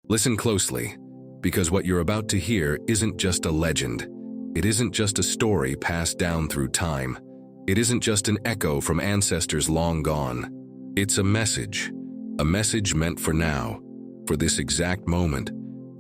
Listen closely, because what you're about to hear isn't just a legend. It isn't just a story passed down through time. It isn't just an echo from ancestors long gone. It's a message meant for now, for this exact moment,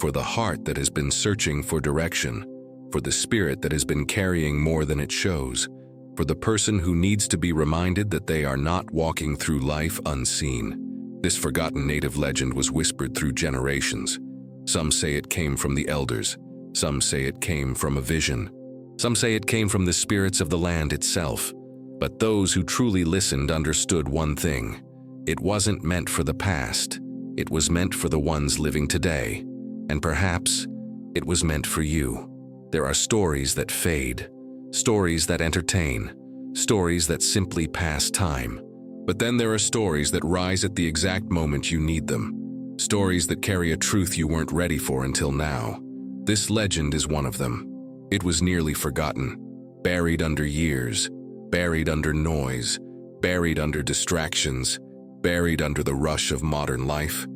for the heart that has been searching for direction, for the spirit that has been carrying more than it shows, for the person who needs to be reminded that they are not walking through life unseen. This forgotten native legend was whispered through generations. Some say it came from the elders. Some say it came from a vision. Some say it came from the spirits of the land itself. But those who truly listened understood one thing. It wasn't meant for the past. It was meant for the ones living today. And perhaps it was meant for you. There are stories that fade, stories that entertain, stories that simply pass time. But then there are stories that rise at the exact moment you need them. Stories that carry a truth you weren't ready for until now. This legend is one of them. It was nearly forgotten, buried under years, buried under noise, buried under distractions, buried under the rush of modern life,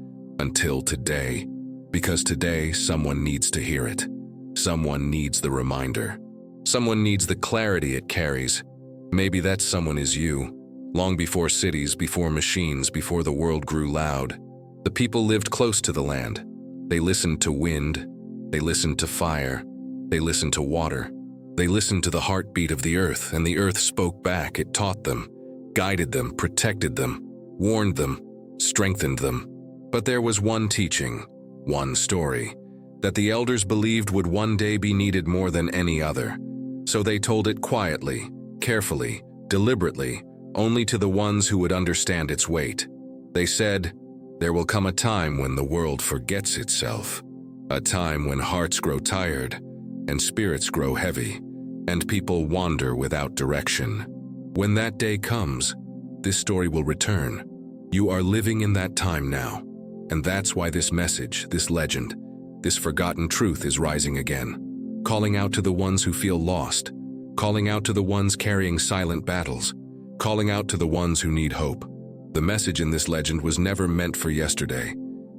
until today. Because today, someone needs to hear it. Someone needs the reminder. Someone needs the clarity it carries. Maybe that someone is you. Long before cities, before machines, before the world grew loud, the people lived close to the land. They listened to wind. They listened to fire. They listened to water. They listened to the heartbeat of the earth, and the earth spoke back. It taught them, guided them, protected them, warned them, strengthened them. But there was one teaching, one story, that the elders believed would one day be needed more than any other. So they told it quietly, carefully, deliberately, only to the ones who would understand its weight. They said, "There will come a time when the world forgets itself, a time when hearts grow tired, and spirits grow heavy, and people wander without direction. When that day comes, this story will return. You are living in that time now, and that's why this message, this legend, this forgotten truth is rising again, calling out to the ones who feel lost, calling out to the ones carrying silent battles, calling out to the ones who need hope. The message in this legend was never meant for yesterday.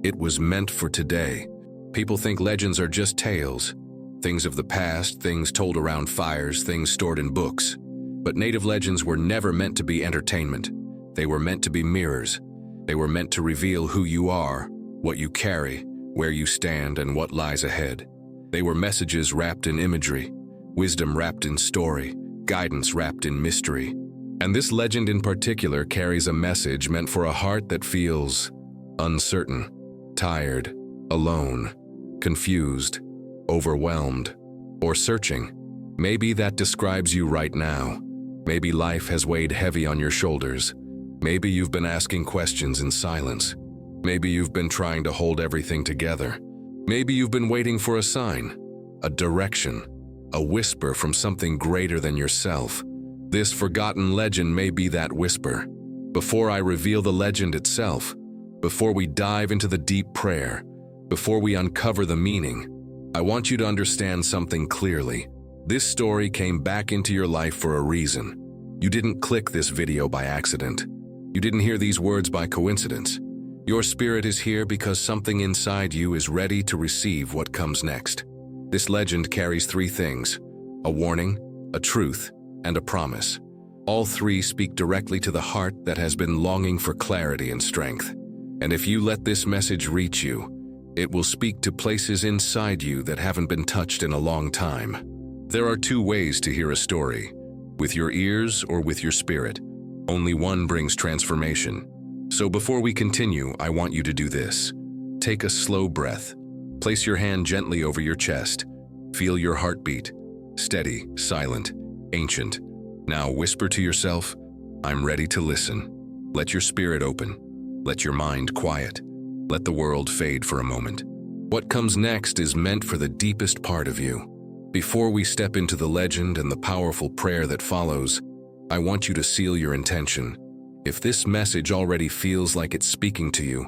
It was meant for today. People think legends are just tales, things of the past, things told around fires, things stored in books. But native legends were never meant to be entertainment. They were meant to be mirrors. They were meant to reveal who you are, what you carry, where you stand, and what lies ahead. They were messages wrapped in imagery, wisdom wrapped in story, guidance wrapped in mystery. And this legend in particular carries a message meant for a heart that feels uncertain, tired, alone, confused, overwhelmed, or searching. Maybe that describes you right now. Maybe life has weighed heavy on your shoulders. Maybe you've been asking questions in silence. Maybe you've been trying to hold everything together. Maybe you've been waiting for a sign, a direction, a whisper from something greater than yourself. This forgotten legend may be that whisper. Before I reveal the legend itself, before we dive into the deep prayer, before we uncover the meaning, I want you to understand something clearly. This story came back into your life for a reason. You didn't click this video by accident. You didn't hear these words by coincidence. Your spirit is here because something inside you is ready to receive what comes next. This legend carries three things: a warning, a truth, and a promise. All three speak directly to the heart that has been longing for clarity and strength. And if you let this message reach you, it will speak to places inside you that haven't been touched in a long time. There are two ways to hear a story: with your ears or with your spirit. Only one brings transformation. So before we continue, I want you to do this. Take a slow breath. Place your hand gently over your chest. Feel your heartbeat. Steady, silent, ancient. Now whisper to yourself, "I'm ready to listen." Let your spirit open. Let your mind quiet. Let the world fade for a moment. What comes next is meant for the deepest part of you. Before we step into the legend and the powerful prayer that follows, I want you to seal your intention. If this message already feels like it's speaking to you,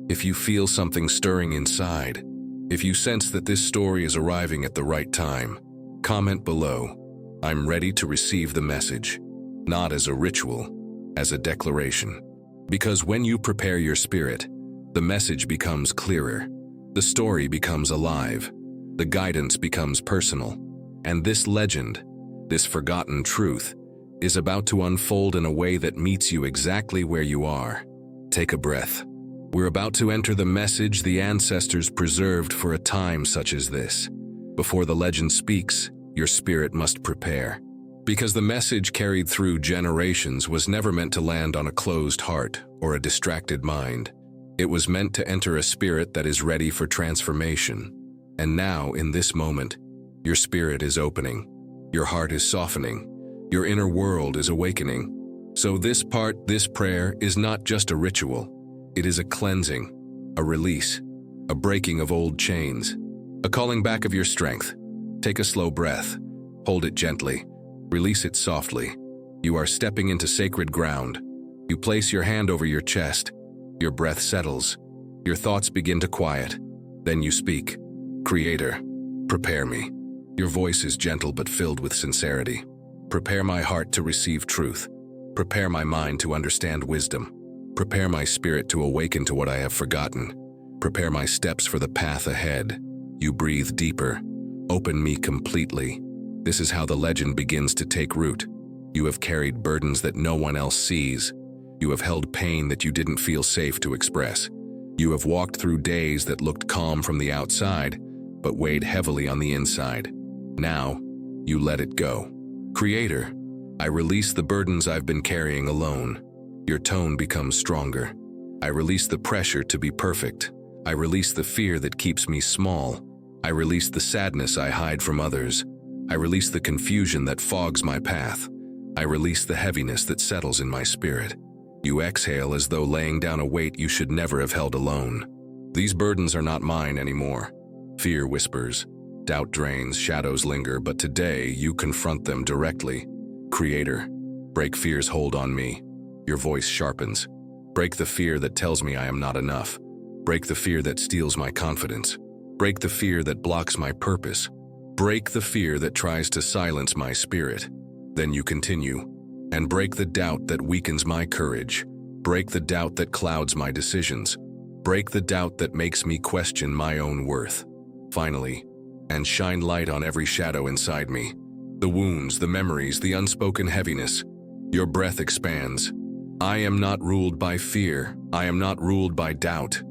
if you feel something stirring inside, if you sense that this story is arriving at the right time, comment below, "I'm ready to receive the message," not as a ritual, as a declaration. Because when you prepare your spirit, the message becomes clearer. The story becomes alive. The guidance becomes personal. And this legend, this forgotten truth, is about to unfold in a way that meets you exactly where you are. Take a breath. We're about to enter the message the ancestors preserved for a time such as this. Before the legend speaks, your spirit must prepare. Because the message carried through generations was never meant to land on a closed heart or a distracted mind. It was meant to enter a spirit that is ready for transformation. And now, in this moment, your spirit is opening. Your heart is softening. Your inner world is awakening. So this prayer is not just a ritual. It is a cleansing, a release, a breaking of old chains, a calling back of your strength. Take a slow breath. Hold it gently. Release it softly. You are stepping into sacred ground. You place your hand over your chest. Your breath settles. Your thoughts begin to quiet. Then you speak. Creator, prepare me. Your voice is gentle but filled with sincerity. Prepare my heart to receive truth. Prepare my mind to understand wisdom. Prepare my spirit to awaken to what I have forgotten. Prepare my steps for the path ahead. You breathe deeper. Open me completely. This is how the legend begins to take root. You have carried burdens that no one else sees. You have held pain that you didn't feel safe to express. You have walked through days that looked calm from the outside, but weighed heavily on the inside. Now, you let it go. Creator, I release the burdens I've been carrying alone. Your tone becomes stronger. I release the pressure to be perfect. I release the fear that keeps me small. I release the sadness I hide from others. I release the confusion that fogs my path. I release the heaviness that settles in my spirit. You exhale as though laying down a weight you should never have held alone. These burdens are not mine anymore. Fear whispers, doubt drains, shadows linger, but today you confront them directly. Creator, break fear's hold on me. Your voice sharpens. Break the fear that tells me I am not enough. Break the fear that steals my confidence. Break the fear that blocks my purpose. Break the fear that tries to silence my spirit. Then you continue. And break the doubt that weakens my courage. Break the doubt that clouds my decisions. Break the doubt that makes me question my own worth. Finally, and shine light on every shadow inside me. The wounds, the memories, the unspoken heaviness. Your breath expands. I am not ruled by fear. I am not ruled by doubt.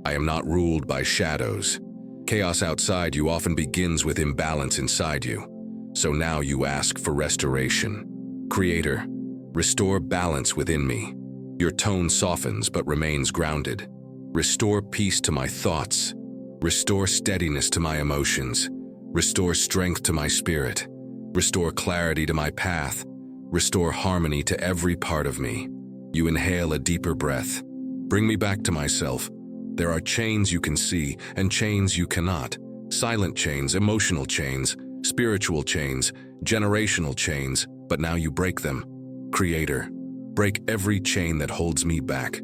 I am not ruled by shadows. Chaos outside you often begins with imbalance inside you. So now you ask for restoration. Creator, restore balance within me. Your tone softens but remains grounded. Restore peace to my thoughts. Restore steadiness to my emotions. Restore strength to my spirit. Restore clarity to my path. Restore harmony to every part of me. You inhale a deeper breath. Bring me back to myself. There are chains you can see and chains you cannot. Silent chains, emotional chains, spiritual chains, generational chains, but now you break them. Creator, break every chain that holds me back.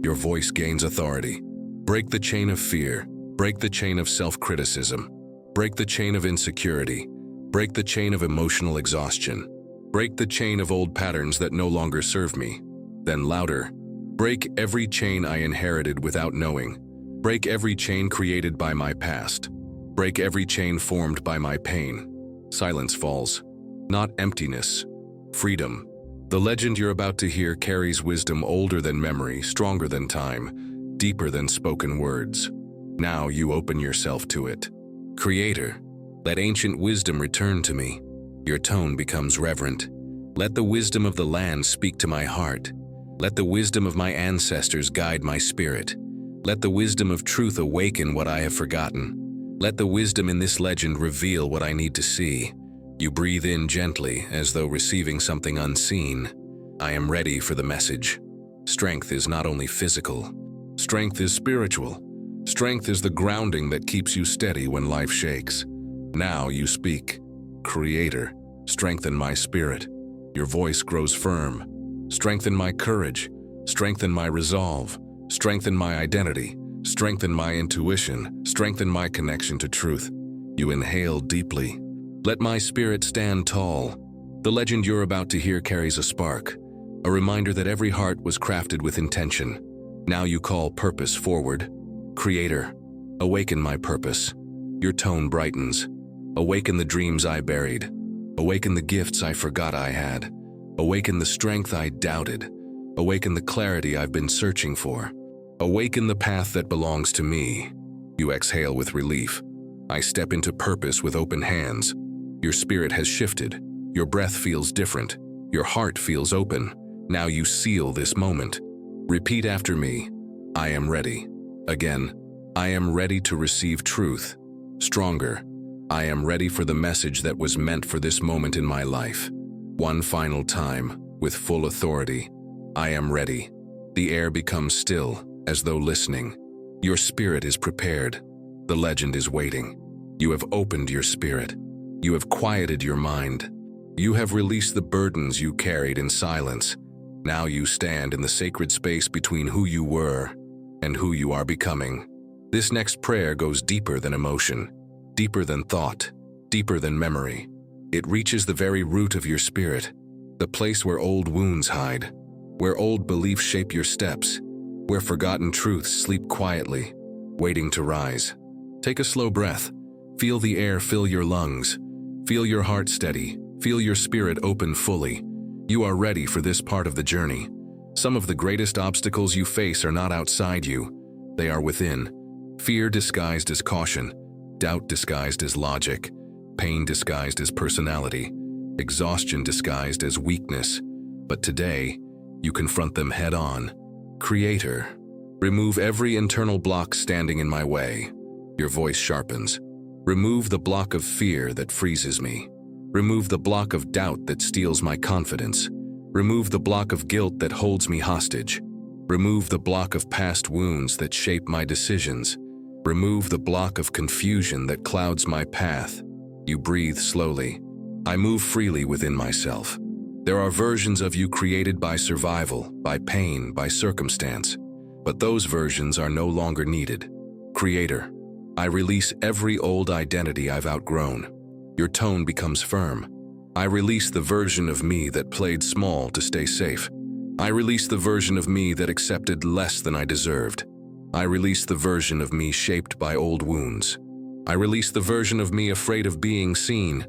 Your voice gains authority. Break the chain of fear. Break the chain of self-criticism. Break the chain of insecurity. Break the chain of emotional exhaustion. Break the chain of old patterns that no longer serve me. Then louder. Break every chain I inherited without knowing. Break every chain created by my past. Break every chain formed by my pain. Silence falls. Not emptiness. Freedom. The legend you're about to hear carries wisdom older than memory, stronger than time, deeper than spoken words. Now you open yourself to it. Creator, let ancient wisdom return to me. Your tone becomes reverent. Let the wisdom of the land speak to my heart. Let the wisdom of my ancestors guide my spirit. Let the wisdom of truth awaken what I have forgotten. Let the wisdom in this legend reveal what I need to see. You breathe in gently, as though receiving something unseen. I am ready for the message. Strength is not only physical. Strength is spiritual. Strength is the grounding that keeps you steady when life shakes. Now you speak. Creator, strengthen my spirit. Your voice grows firm. Strengthen my courage. Strengthen my resolve. Strengthen my identity. Strengthen my intuition. Strengthen my connection to truth. You inhale deeply. Let my spirit stand tall. The legend you're about to hear carries a spark, a reminder that every heart was crafted with intention. Now you call purpose forward. Creator, Awaken my purpose. Your tone brightens. Awaken the dreams I buried. Awaken the gifts I forgot I had. Awaken the strength I doubted. Awaken the clarity I've been searching for. Awaken the path that belongs to me. You exhale with relief. I step into purpose with open hands. Your spirit has shifted. Your breath feels different. Your heart feels open. Now you seal this moment. Repeat after me. I am ready. Again, I am ready to receive truth. Stronger. I am ready for the message that was meant for this moment in my life. One final time, with full authority. I am ready. The air becomes still, as though listening. Your spirit is prepared. The legend is waiting. You have opened your spirit. You have quieted your mind. You have released the burdens you carried in silence. Now you stand in the sacred space between who you were and who you are becoming. This next prayer goes deeper than emotion, deeper than thought, deeper than memory. It reaches the very root of your spirit, the place where old wounds hide, where old beliefs shape your steps, where forgotten truths sleep quietly, waiting to rise. Take a slow breath. Feel the air fill your lungs. Feel your heart steady. Feel your spirit open fully. You are ready for this part of the journey. Some of the greatest obstacles you face are not outside you. They are within. Fear disguised as caution, doubt disguised as logic, pain disguised as personality, exhaustion disguised as weakness. But today, you confront them head on. Creator, remove every internal block standing in my way. Your voice sharpens. Remove the block of fear that freezes me. Remove the block of doubt that steals my confidence. Remove the block of guilt that holds me hostage. Remove the block of past wounds that shape my decisions. Remove the block of confusion that clouds my path. You breathe slowly. I move freely within myself. There are versions of you created by survival, by pain, by circumstance. But those versions are no longer needed. Creator, I release every old identity I've outgrown. Your tone becomes firm. I release the version of me that played small to stay safe. I release the version of me that accepted less than I deserved. I release the version of me shaped by old wounds. I release the version of me afraid of being seen.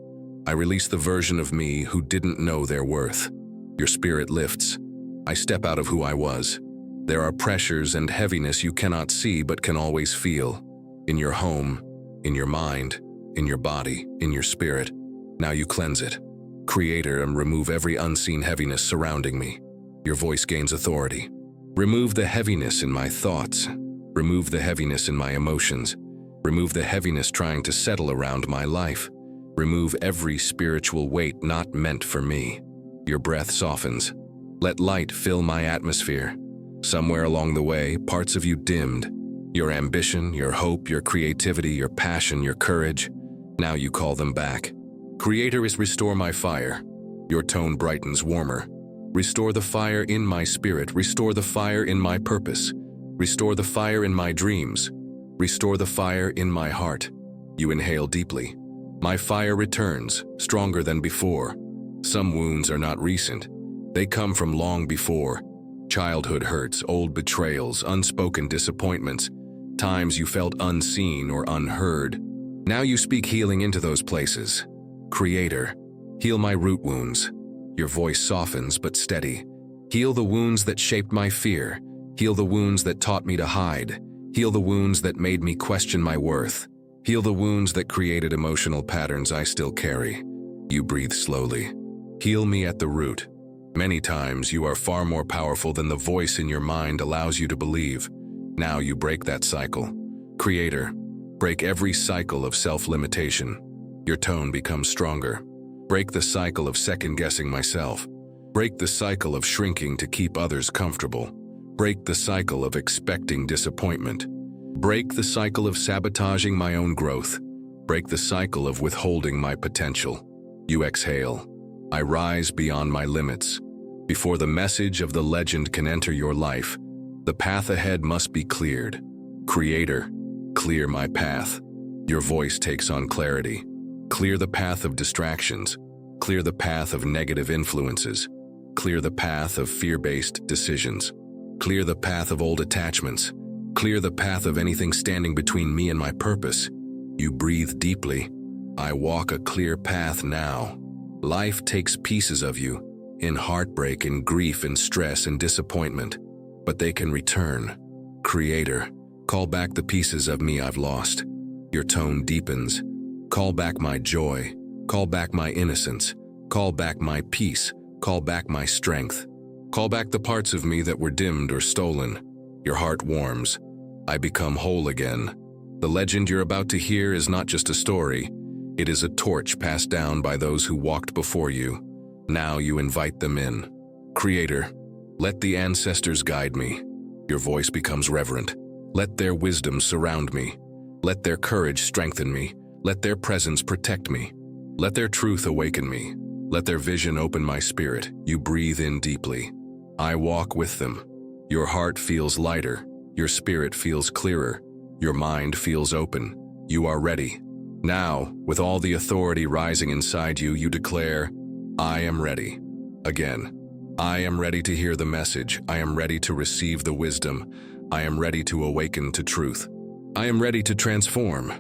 I release the version of me who didn't know their worth. Your spirit lifts. I step out of who I was. There are pressures and heaviness you cannot see but can always feel. In your home, in your mind, in your body, in your spirit. Now you cleanse it. Creator, and remove every unseen heaviness surrounding me. Your voice gains authority. Remove the heaviness in my thoughts. Remove the heaviness in my emotions. Remove the heaviness trying to settle around my life. Remove every spiritual weight not meant for me. Your breath softens. Let light fill my atmosphere. Somewhere along the way, parts of you dimmed. Your ambition, your hope, your creativity, your passion, your courage. Now you call them back. Creator is restore my fire. Your tone brightens warmer. Restore the fire in my spirit. Restore the fire in my purpose. Restore the fire in my dreams. Restore the fire in my heart. You inhale deeply. My fire returns, stronger than before. Some wounds are not recent. They come from long before. Childhood hurts, old betrayals, unspoken disappointments, times you felt unseen or unheard. Now you speak healing into those places. Creator, heal my root wounds. Your voice softens but steady. Heal the wounds that shaped my fear. Heal the wounds that taught me to hide. Heal the wounds that made me question my worth. Heal the wounds that created emotional patterns I still carry. You breathe slowly. Heal me at the root. Many times you are far more powerful than the voice in your mind allows you to believe. Now you break that cycle. Creator, break every cycle of self-limitation. Your tone becomes stronger. Break the cycle of second-guessing myself. Break the cycle of shrinking to keep others comfortable. Break the cycle of expecting disappointment. Break the cycle of sabotaging my own growth. Break the cycle of withholding my potential. You exhale. I rise beyond my limits. Before the message of the legend can enter your life, the path ahead must be cleared. Creator, clear my path. Your voice takes on clarity. Clear the path of distractions. Clear the path of negative influences. Clear the path of fear-based decisions. Clear the path of old attachments. clear the path of anything standing between me and my purpose. You breathe deeply. I walk a clear path now. Life takes pieces of you, in heartbreak, in grief, in stress, in disappointment, but they can return. Creator, call back the pieces of me I've lost. Your tone deepens. Call back my joy. Call back my innocence. Call back my peace. Call back my strength. Call back the parts of me that were dimmed or stolen. Your heart warms. I become whole again. The legend you're about to hear is not just a story. It is a torch passed down by those who walked before you. Now you invite them in. Creator, let the ancestors guide me. Your voice becomes reverent. Let their wisdom surround me. Let their courage strengthen me. Let their presence protect me. Let their truth awaken me. Let their vision open my spirit. You breathe in deeply. I walk with them. Your heart feels lighter. Your spirit feels clearer. Your mind feels open. You are ready. Now, with all the authority rising inside you, you declare, I am ready. Again, I am ready to hear the message. I am ready to receive the wisdom. I am ready to awaken to truth. I am ready to transform.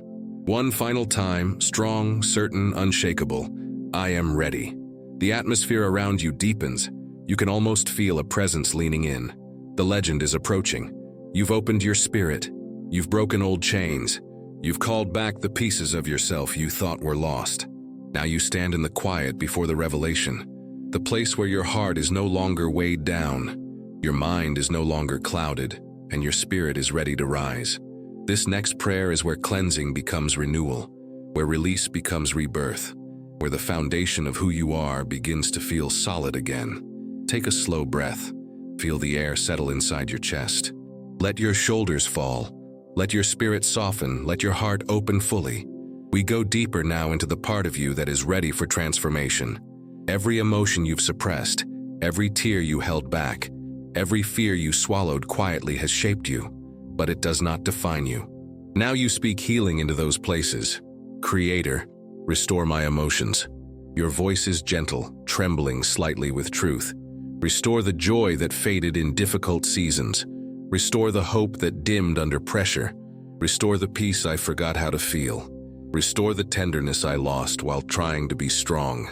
One final time, strong, certain, unshakable. I am ready. The atmosphere around you deepens. You can almost feel a presence leaning in. The legend is approaching. You've opened your spirit. You've broken old chains. You've called back the pieces of yourself you thought were lost. Now you stand in the quiet before the revelation, the place where your heart is no longer weighed down, your mind is no longer clouded, and your spirit is ready to rise. This next prayer is where cleansing becomes renewal, where release becomes rebirth, where the foundation of who you are begins to feel solid again. Take a slow breath. Feel the air settle inside your chest. Let your shoulders fall. Let your spirit soften. Let your heart open fully. We go deeper now into the part of you that is ready for transformation. Every emotion you've suppressed, every tear you held back, every fear you swallowed quietly has shaped you, but it does not define you. Now you speak healing into those places. Creator, restore my emotions. Your voice is gentle, trembling slightly with truth. Restore the joy that faded in difficult seasons. Restore the hope that dimmed under pressure. Restore the peace I forgot how to feel. Restore the tenderness I lost while trying to be strong.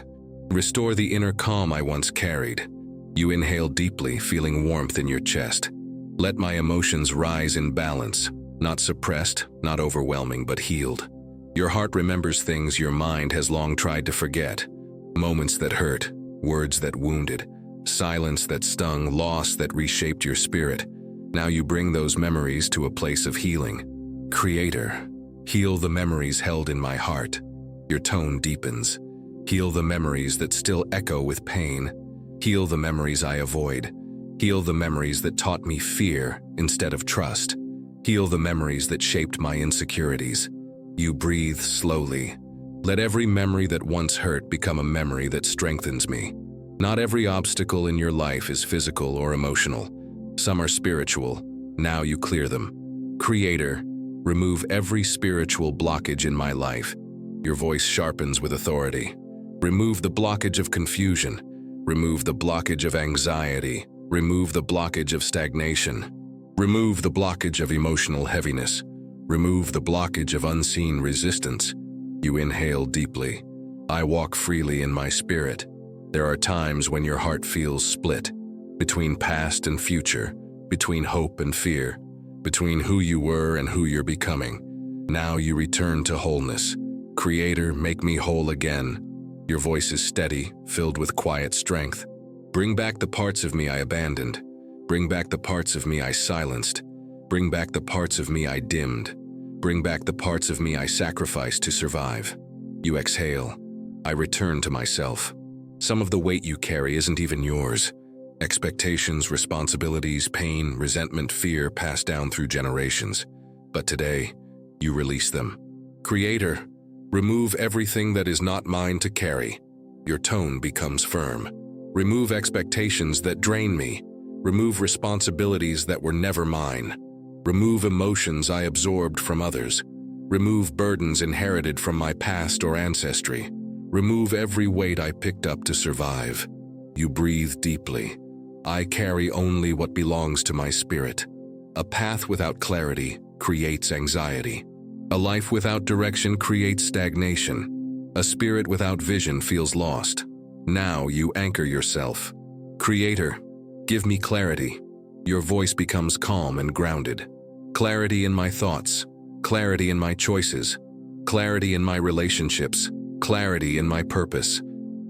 Restore the inner calm I once carried. You inhale deeply, feeling warmth in your chest. Let my emotions rise in balance, not suppressed, not overwhelming, but healed. Your heart remembers things your mind has long tried to forget. Moments that hurt, words that wounded, silence that stung, loss that reshaped your spirit. Now you bring those memories to a place of healing. Creator, heal the memories held in my heart. Your tone deepens. Heal the memories that still echo with pain. Heal the memories I avoid. Heal the memories that taught me fear instead of trust. Heal the memories that shaped my insecurities. You breathe slowly. Let every memory that once hurt become a memory that strengthens me. Not every obstacle in your life is physical or emotional. Some are spiritual. Now you clear them. Creator, remove every spiritual blockage in my life. Your voice sharpens with authority. Remove the blockage of confusion. Remove the blockage of anxiety. Remove the blockage of stagnation. Remove the blockage of emotional heaviness. Remove the blockage of unseen resistance. You inhale deeply. I walk freely in my spirit. There are times when your heart feels split, between past and future, between hope and fear, between who you were and who you're becoming. Now you return to wholeness. Creator, make me whole again. Your voice is steady, filled with quiet strength. Bring back the parts of me I abandoned. Bring back the parts of me I silenced. Bring back the parts of me I dimmed. Bring back the parts of me I sacrificed to survive. You exhale. I return to myself. Some of the weight you carry isn't even yours. Expectations, responsibilities, pain, resentment, fear passed down through generations. But today, you release them. Creator, remove everything that is not mine to carry. Your tone becomes firm. Remove expectations that drain me. Remove responsibilities that were never mine. Remove emotions I absorbed from others. Remove burdens inherited from my past or ancestry. Remove every weight I picked up to survive. You breathe deeply. I carry only what belongs to my spirit. A path without clarity creates anxiety. A life without direction creates stagnation. A spirit without vision feels lost. Now you anchor yourself. Creator, give me clarity. Your voice becomes calm and grounded. Clarity in my thoughts, clarity in my choices, clarity in my relationships, clarity in my purpose,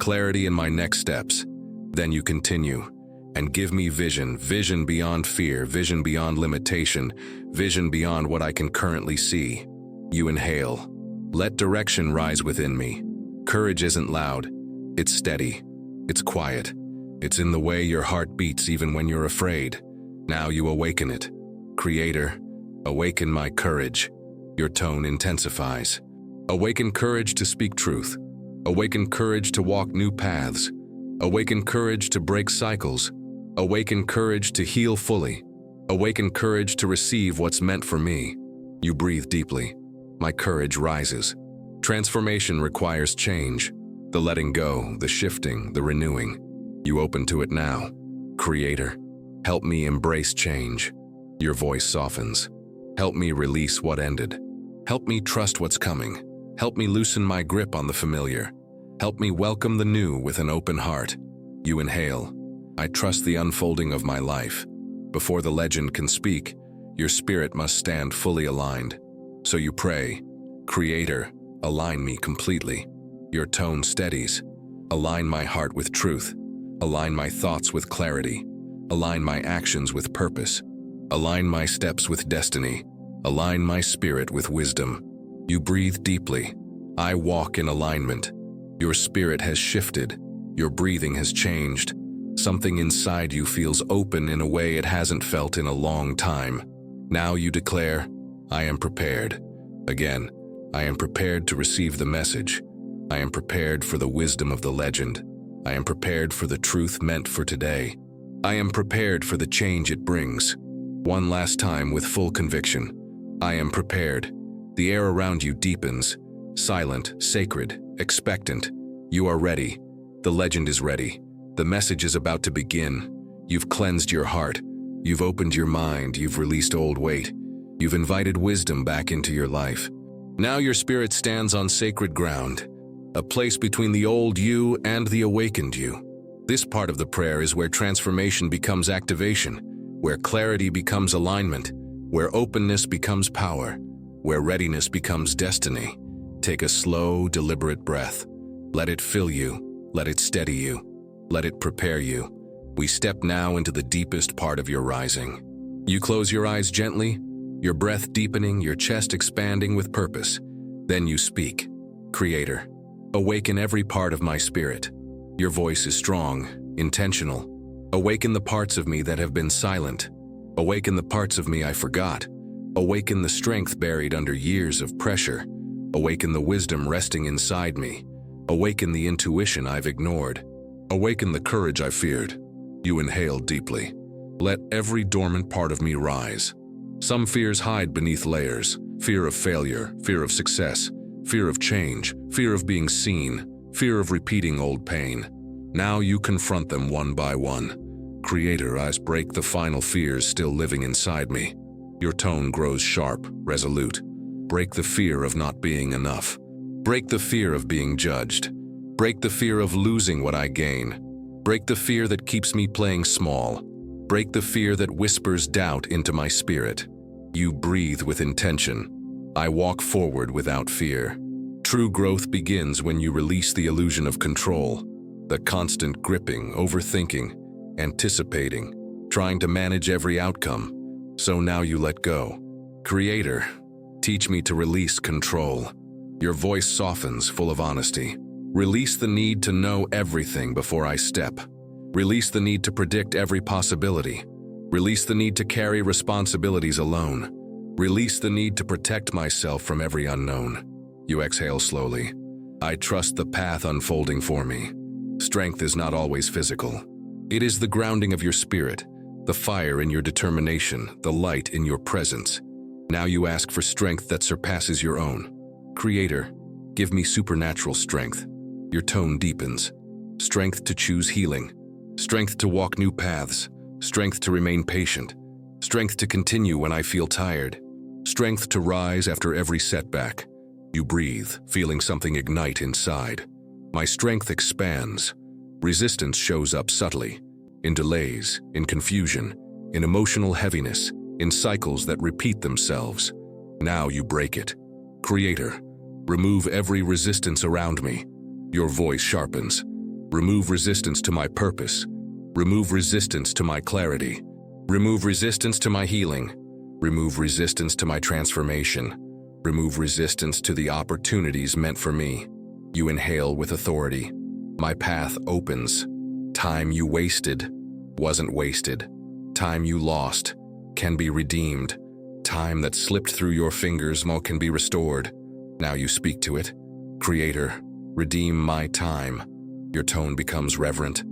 clarity in my next steps. Then you continue. And give me vision, vision beyond fear, vision beyond limitation, vision beyond what I can currently see. You inhale. Let direction rise within me. Courage isn't loud. It's steady. It's quiet. It's in the way your heart beats even when you're afraid. Now you awaken it. Creator, awaken my courage. Your tone intensifies. Awaken courage to speak truth. Awaken courage to walk new paths. Awaken courage to break cycles. Awaken courage to heal fully. Awaken courage to receive what's meant for me. You breathe deeply. My courage rises. Transformation requires change. The letting go, the shifting, the renewing. You open to it now. Creator, help me embrace change. Your voice softens. Help me release what ended. Help me trust what's coming. Help me loosen my grip on the familiar. Help me welcome the new with an open heart. You inhale. I trust the unfolding of my life. Before the legend can speak, your spirit must stand fully aligned. So you pray, Creator, align me completely. Your tone steadies. Align my heart with truth. Align my thoughts with clarity. Align my actions with purpose. Align my steps with destiny. Align my spirit with wisdom. You breathe deeply. I walk in alignment. Your spirit has shifted. Your breathing has changed. Something inside you feels open in a way it hasn't felt in a long time. Now you declare, I am prepared. Again, I am prepared to receive the message. I am prepared for the wisdom of the legend. I am prepared for the truth meant for today. I am prepared for the change it brings. One last time with full conviction. I am prepared. The air around you deepens. Silent, sacred, expectant. You are ready. The legend is ready. The message is about to begin. You've cleansed your heart. You've opened your mind. You've released old weight. You've invited wisdom back into your life. Now your spirit stands on sacred ground, a place between the old you and the awakened you. This part of the prayer is where transformation becomes activation, where clarity becomes alignment, where openness becomes power, where readiness becomes destiny. Take a slow, deliberate breath. Let it fill you. Let it steady you. Let it prepare you. We step now into the deepest part of your rising. You close your eyes gently, your breath deepening, your chest expanding with purpose. Then you speak. Creator, awaken every part of my spirit. Your voice is strong, intentional. Awaken the parts of me that have been silent. Awaken the parts of me I forgot. Awaken the strength buried under years of pressure. Awaken the wisdom resting inside me. Awaken the intuition I've ignored. Awaken the courage I feared. You inhale deeply. Let every dormant part of me rise. Some fears hide beneath layers. Fear of failure, fear of success, fear of change, fear of being seen, fear of repeating old pain. Now you confront them one by one. Creator, I break the final fears still living inside me. Your tone grows sharp, resolute. Break the fear of not being enough. Break the fear of being judged. Break the fear of losing what I gain. Break the fear that keeps me playing small. Break the fear that whispers doubt into my spirit. You breathe with intention. I walk forward without fear. True growth begins when you release the illusion of control, the constant gripping, overthinking, anticipating, trying to manage every outcome. So now you let go. Creator, teach me to release control. Your voice softens, full of honesty. Release the need to know everything before I step. Release the need to predict every possibility. Release the need to carry responsibilities alone. Release the need to protect myself from every unknown. You exhale slowly. I trust the path unfolding for me. Strength is not always physical. It is the grounding of your spirit, the fire in your determination, the light in your presence. Now you ask for strength that surpasses your own. Creator, give me supernatural strength. Your tone deepens. Strength to choose healing. Strength to walk new paths. Strength to remain patient. Strength to continue when I feel tired. Strength to rise after every setback. You breathe, feeling something ignite inside. My strength expands. Resistance shows up subtly, in delays, in confusion, in emotional heaviness, in cycles that repeat themselves. Now you break it. Creator, remove every resistance around me. Your voice sharpens. Remove resistance to my purpose. Remove resistance to my clarity. Remove resistance to my healing. Remove resistance to my transformation. Remove resistance to the opportunities meant for me. You inhale with authority. My path opens. Time you wasted wasn't wasted. Time you lost can be redeemed. Time that slipped through your fingers can be restored. Now you speak to it. Creator, redeem my time. Your tone becomes reverent.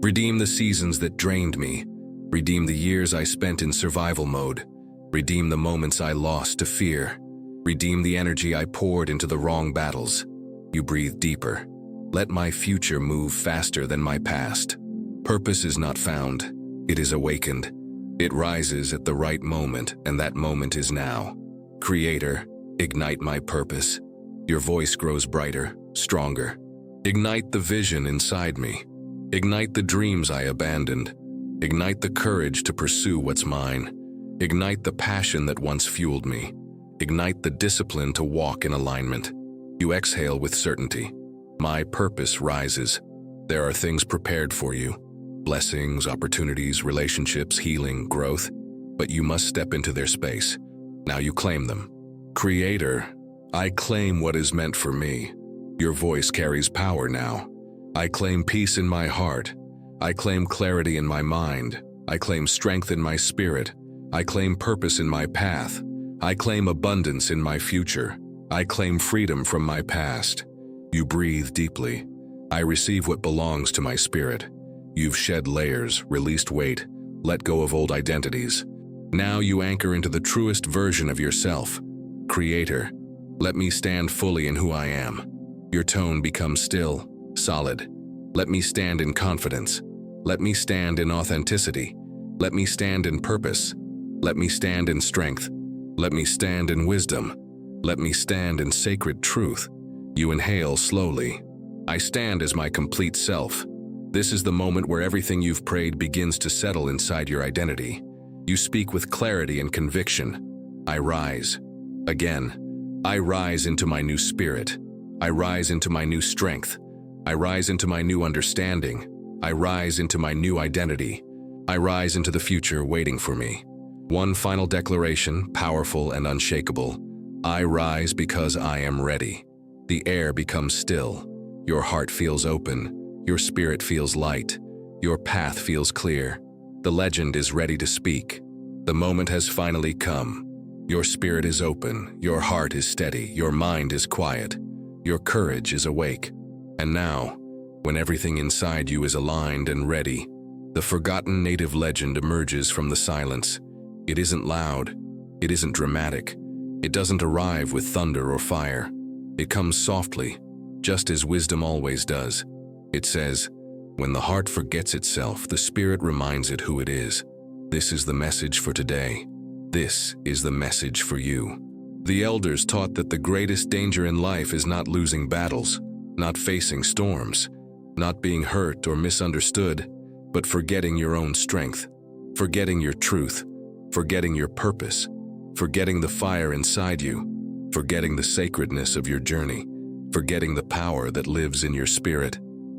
Redeem the seasons that drained me. Redeem the years I spent in survival mode. Redeem the moments I lost to fear. Redeem the energy I poured into the wrong battles. You breathe deeper. Let my future move faster than my past. Purpose is not found. It is awakened. It rises at the right moment, and that moment is now. Creator, ignite my purpose. Your voice grows brighter, stronger. Ignite the vision inside me. Ignite the dreams I abandoned. Ignite the courage to pursue what's mine. Ignite the passion that once fueled me. Ignite the discipline to walk in alignment. You exhale with certainty. My purpose rises. There are things prepared for you. Blessings, opportunities, relationships, healing, growth. But you must step into their space. Now you claim them. Creator, I claim what is meant for me. Your voice carries power now. I claim peace in my heart. I claim clarity in my mind. I claim strength in my spirit. I claim purpose in my path. I claim abundance in my future. I claim freedom from my past. You breathe deeply. I receive what belongs to my spirit. You've shed layers, released weight, let go of old identities. Now you anchor into the truest version of yourself. Creator, let me stand fully in who I am. Your tone becomes still, solid. Let me stand in confidence. Let me stand in authenticity. Let me stand in purpose. Let me stand in strength. Let me stand in wisdom. Let me stand in sacred truth. You inhale slowly. I stand as my complete self. This is the moment where everything you've prayed begins to settle inside your identity. You speak with clarity and conviction. I rise. Again, I rise into my new spirit. I rise into my new strength. I rise into my new understanding. I rise into my new identity. I rise into the future waiting for me. One final declaration, powerful and unshakable. I rise because I am ready. The air becomes still. Your heart feels open. Your spirit feels light. Your path feels clear. The legend is ready to speak. The moment has finally come. Your spirit is open. Your heart is steady. Your mind is quiet. Your courage is awake. And now, when everything inside you is aligned and ready, the forgotten native legend emerges from the silence. It isn't loud. It isn't dramatic. It doesn't arrive with thunder or fire. It comes softly, just as wisdom always does. It says, when the heart forgets itself, the spirit reminds it who it is. This is the message for today. This is the message for you. The elders taught that the greatest danger in life is not losing battles, not facing storms, not being hurt or misunderstood, but forgetting your own strength, forgetting your truth, forgetting your purpose, forgetting the fire inside you, forgetting the sacredness of your journey, forgetting the power that lives in your spirit.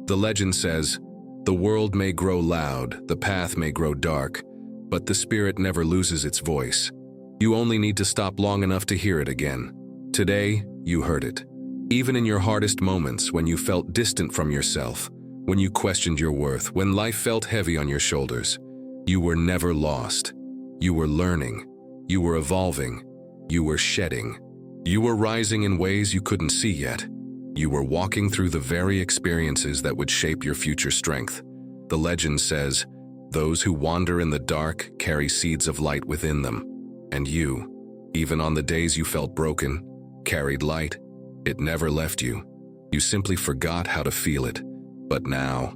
The legend says, the world may grow loud, the path may grow dark, but the spirit never loses its voice. You only need to stop long enough to hear it again. Today, you heard it. Even in your hardest moments, when you felt distant from yourself, when you questioned your worth, when life felt heavy on your shoulders, you were never lost. You were learning. You were evolving. You were shedding. You were rising in ways you couldn't see yet. You were walking through the very experiences that would shape your future strength. The legend says, those who wander in the dark carry seeds of light within them. And you, even on the days you felt broken, carried light. It never left you. You simply forgot how to feel it. But now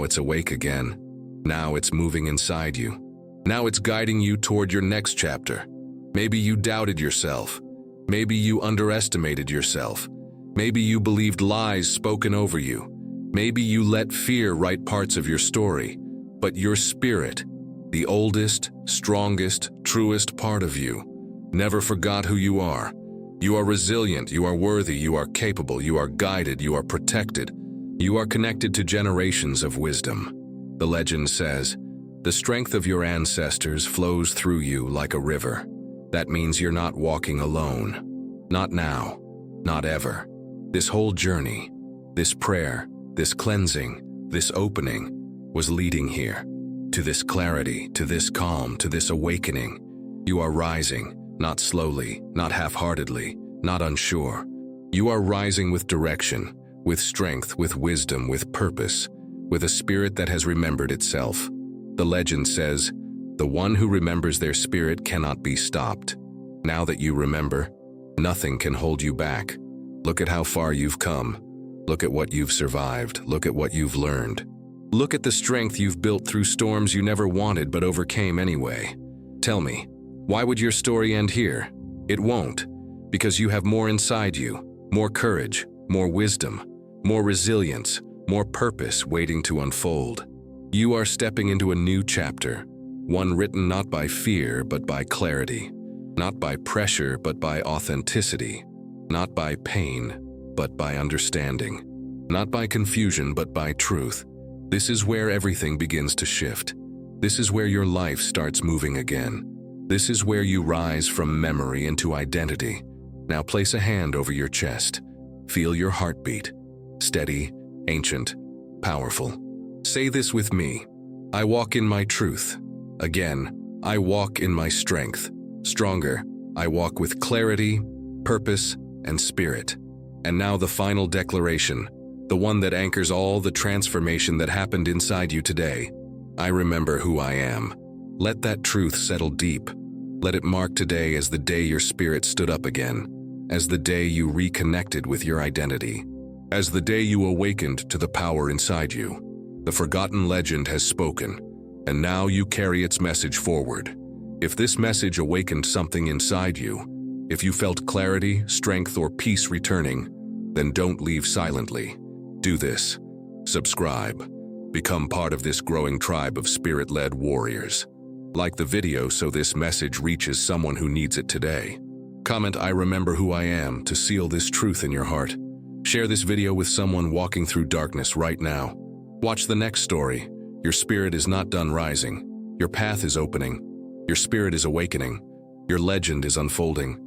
it's awake again. Now it's moving inside you. Now it's guiding you toward your next chapter. Maybe you doubted yourself. Maybe you underestimated yourself. Maybe you believed lies spoken over you. Maybe you let fear write parts of your story. But your spirit, the oldest, strongest, truest part of you, never forgot who you are. You are resilient, you are worthy, you are capable, you are guided, you are protected. You are connected to generations of wisdom. The legend says, the strength of your ancestors flows through you like a river. That means you're not walking alone. Not now, not ever. This whole journey, this prayer, this cleansing, this opening, was leading here. To this clarity, to this calm, to this awakening. You are rising, not slowly, not half-heartedly, not unsure. You are rising with direction, with strength, with wisdom, with purpose, with a spirit that has remembered itself. The legend says, the one who remembers their spirit cannot be stopped. Now that you remember, nothing can hold you back. Look at how far you've come. Look at what you've survived. Look at what you've learned. Look at the strength you've built through storms you never wanted but overcame anyway. Tell me, why would your story end here? It won't, because you have more inside you, more courage, more wisdom, more resilience, more purpose waiting to unfold. You are stepping into a new chapter, one written not by fear but by clarity, not by pressure but by authenticity, not by pain but by understanding, not by confusion but by truth. This is where everything begins to shift. This is where your life starts moving again. This is where you rise from memory into identity. Now place a hand over your chest. Feel your heartbeat. Steady, ancient, powerful. Say this with me. I walk in my truth. Again, I walk in my strength. Stronger, I walk with clarity, purpose, and spirit. And now the final declaration, the one that anchors all the transformation that happened inside you today. I remember who I am. Let that truth settle deep. Let it mark today as the day your spirit stood up again, as the day you reconnected with your identity, as the day you awakened to the power inside you. The forgotten legend has spoken, and now you carry its message forward. If this message awakened something inside you, if you felt clarity, strength, or peace returning, then don't leave silently. Do this. Subscribe. Become part of this growing tribe of spirit-led warriors. Like the video so this message reaches someone who needs it today. Comment "I remember who I am" to seal this truth in your heart. Share this video with someone walking through darkness right now. Watch the next story. Your spirit is not done rising. Your path is opening. Your spirit is awakening. Your legend is unfolding.